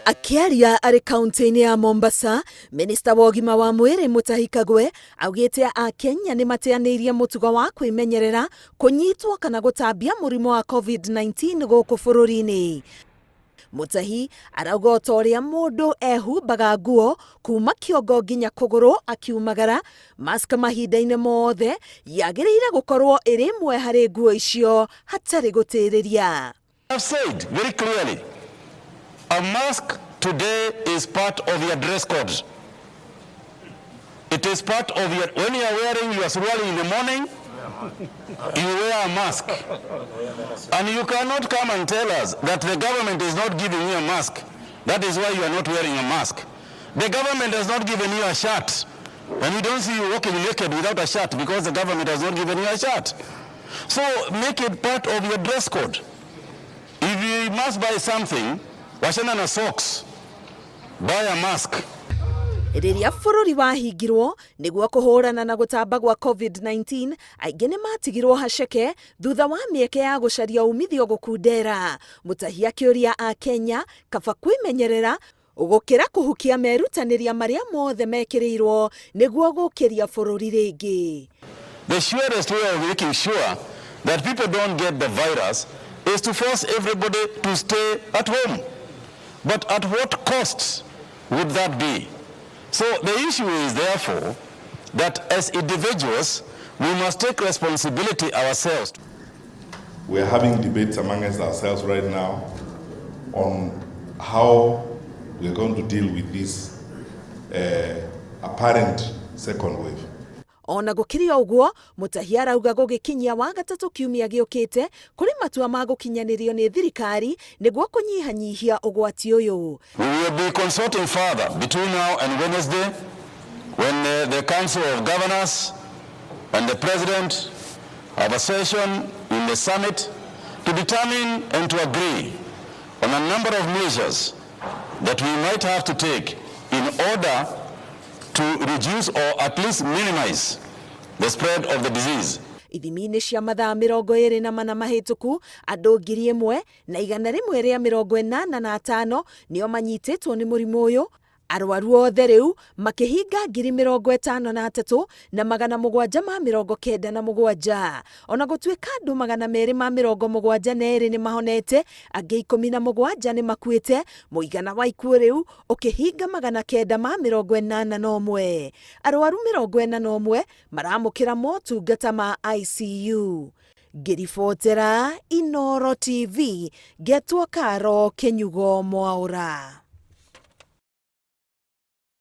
Akiaria arĩ kaunti-inĩ ya Mombasa, minista wa ũgima wa mwĩrĩ Mutahi Kagwe augĩte Akenya nĩ mateanĩirie mũtugo wa kwĩmenyerera kũnyitwo kana gũtambia mũrimũ wa COVID-19 gũkũ bũrũri-inĩ. Mutahi arauga o ta ũrĩa mũndũ ehumbaga nguo kuma kĩongo nginya kũgũrũ akiumagara, mask mahinda-inĩ mothe yagĩrĩire gũkorwo ĩrĩ ĩmwe harĩ nguo icio hatarĩ gũtĩrĩria. I've said very clearly, a mask today is part of your dress code. It is part of your, when you are wearing your surwali in the morning, you wear a mask. And you cannot come and tell us that the government is not giving you a mask. That is why you are not wearing a mask. The government has not given you a shirt. And we don't see you walking naked without a shirt because the government has not given you a shirt. So make it part of your dress code. If you must buy something, washana na socks, buy a mask. Rĩrĩa bũrũri wahingirwo nĩguo kũhũrana na gũtamba gwa COVID-19, aingĩ nĩ matigirwo haceke thutha wa mĩeke ya gũcaria umithio gũkundera. Mutahi akĩũria Akenya kaba kwĩmenyerera gũkĩra kũhukia merutanĩria marĩa mothe mekĩrĩirwo nĩguo gũkĩria bũrũri rĩngĩ. The surest way of making sure that people don't get the virus is to force everybody to stay at home. But at what cost would that be? So the issue is therefore that as individuals, we must take responsibility ourselves. We are having debates amongst ourselves right now on how we are going to deal with this apparent second wave. Ona gũkĩrĩ ũguo, Mutahi arauga gũgĩkinyia wa gatatũ kiumia gĩũkĩte kũrĩ matua ma gũkinyanĩrio nĩ thirikari nĩguo kũnyihanyihia ũgwati ũyũ. We will be consulting further between now and Wednesday when the Council of Governors and the President have a session in the summit to determine and to agree on a number of measures that we might have to take in order to reduce or at least minimize the spread of the disease. Ithimi-inĩ cia mathaa 24 mahĩtũku, andũ 1,185 nĩo manyitĩtwo nĩ mũrimũ ũyũ. Arwaru othe rĩu makĩhinga 53,797. Ona gũtuĩka andũ 272 nĩ mahonete, angĩ 17 nĩ makuĩte, mũigana wa ikuũ rĩu ũkĩhinga 981. Arwaru 41 maramũkĩra motungata ma ICU. Ngĩribotera Inooro TV, Getwo Karo Kenyugo Mwaũra.